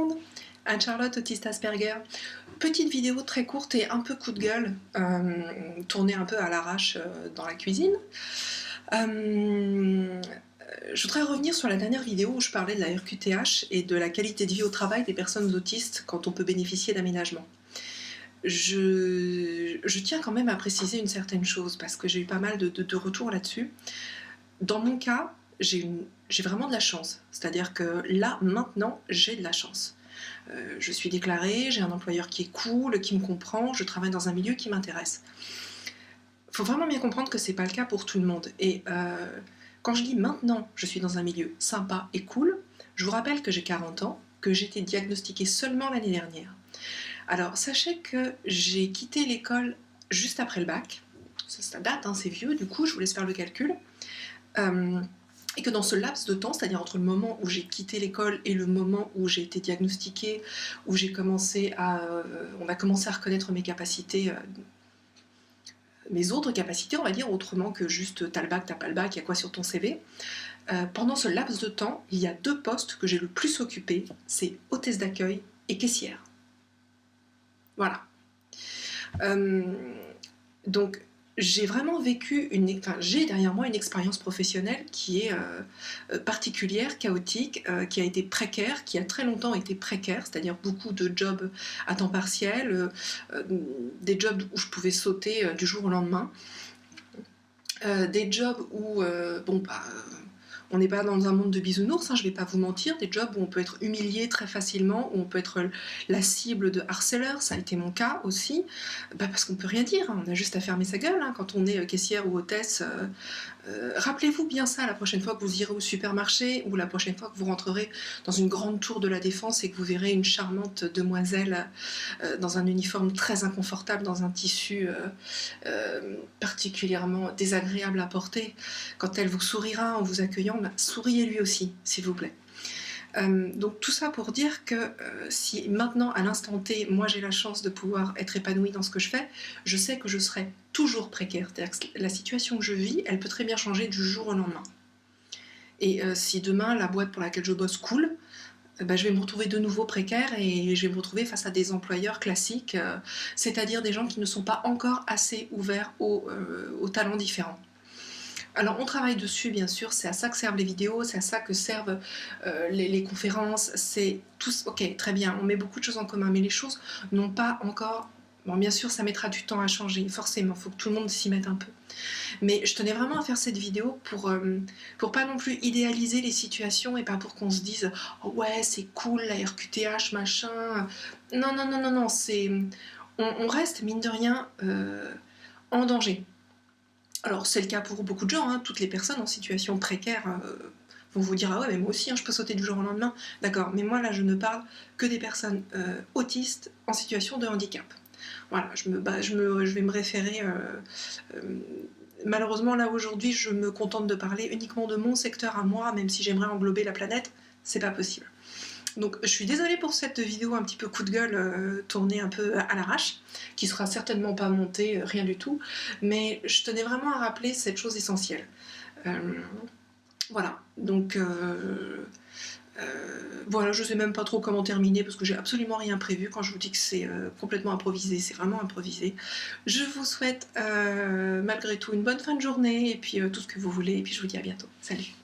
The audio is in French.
monde, Anne-Charlotte, autiste Asperger. Petite vidéo très courte et un peu coup de gueule, tournée un peu à l'arrache dans la cuisine. Je voudrais revenir sur la dernière vidéo où je parlais de la RQTH et de la qualité de vie au travail des personnes autistes quand on peut bénéficier d'aménagement. Je tiens quand même à préciser une certaine chose parce que j'ai eu pas mal de retours là-dessus. Dans mon cas, j'ai vraiment de la chance, c'est-à-dire que là, maintenant, j'ai de la chance. Je suis déclarée, j'ai un employeur qui est cool, qui me comprend, je travaille dans un milieu qui m'intéresse. Il faut vraiment bien comprendre que c'est pas le cas pour tout le monde. Et quand je dis maintenant, je suis dans un milieu sympa et cool, je vous rappelle que j'ai 40 ans, que j'ai été diagnostiquée seulement l'année dernière. Alors, sachez que j'ai quitté l'école juste après le bac. Ça date, hein, c'est vieux, du coup, je vous laisse faire le calcul. Et que dans ce laps de temps, c'est-à-dire entre le moment où j'ai quitté l'école et le moment où j'ai été diagnostiquée, où on a commencé à reconnaître mes capacités, mes autres capacités, on va dire, autrement que juste t'as le bac, t'as pas le bac, il y a quoi sur ton CV. Pendant ce laps de temps, il y a 2 postes que j'ai le plus occupés, c'est hôtesse d'accueil et caissière. Voilà. Donc, j'ai vraiment vécu j'ai derrière moi une expérience professionnelle qui est particulière, chaotique, qui a été précaire, qui a très longtemps été précaire, c'est-à-dire beaucoup de jobs à temps partiel, des jobs où je pouvais sauter du jour au lendemain, des jobs où, on n'est pas dans un monde de bisounours, hein, je ne vais pas vous mentir, des jobs où on peut être humilié très facilement, où on peut être la cible de harceleurs, ça a été mon cas aussi, parce qu'on ne peut rien dire, hein, on a juste à fermer sa gueule hein, quand on est caissière ou hôtesse. Rappelez-vous bien ça la prochaine fois que vous irez au supermarché ou la prochaine fois que vous rentrerez dans une grande tour de la Défense et que vous verrez une charmante demoiselle dans un uniforme très inconfortable, dans un tissu particulièrement désagréable à porter. Quand elle vous sourira en vous accueillant, souriez lui aussi, s'il vous plaît. Donc tout ça pour dire que si maintenant, à l'instant T, moi j'ai la chance de pouvoir être épanouie dans ce que je fais, je sais que je serai toujours précaire. C'est-à-dire que la situation que je vis, elle peut très bien changer du jour au lendemain. Et si demain, la boîte pour laquelle je bosse coule, je vais me retrouver de nouveau précaire et je vais me retrouver face à des employeurs classiques, c'est-à-dire des gens qui ne sont pas encore assez ouverts aux talents différents. Alors on travaille dessus bien sûr, c'est à ça que servent les vidéos, c'est à ça que servent les conférences, c'est tout, ok très bien, on met beaucoup de choses en commun, mais les choses n'ont pas encore, bon bien sûr ça mettra du temps à changer, forcément, il faut que tout le monde s'y mette un peu. Mais je tenais vraiment à faire cette vidéo pour pas non plus idéaliser les situations et pas pour qu'on se dise oh ouais c'est cool la RQTH machin. Non non non non non, on reste mine de rien en danger. Alors c'est le cas pour beaucoup de gens, hein. Toutes les personnes en situation précaire vont vous dire ah ouais mais moi aussi hein, je peux sauter du jour au lendemain. D'accord, mais moi là je ne parle que des personnes autistes en situation de handicap. Voilà, je vais me référer. Malheureusement là aujourd'hui je me contente de parler uniquement de mon secteur à moi, même si j'aimerais englober la planète, c'est pas possible. Donc je suis désolée pour cette vidéo un petit peu coup de gueule tournée un peu à l'arrache, qui sera certainement pas montée, rien du tout, mais je tenais vraiment à rappeler cette chose essentielle. Voilà, donc voilà, je sais même pas trop comment terminer parce que j'ai absolument rien prévu. Quand je vous dis que c'est complètement improvisé, c'est vraiment improvisé. Je vous souhaite malgré tout une bonne fin de journée et puis tout ce que vous voulez, et puis je vous dis à bientôt. Salut!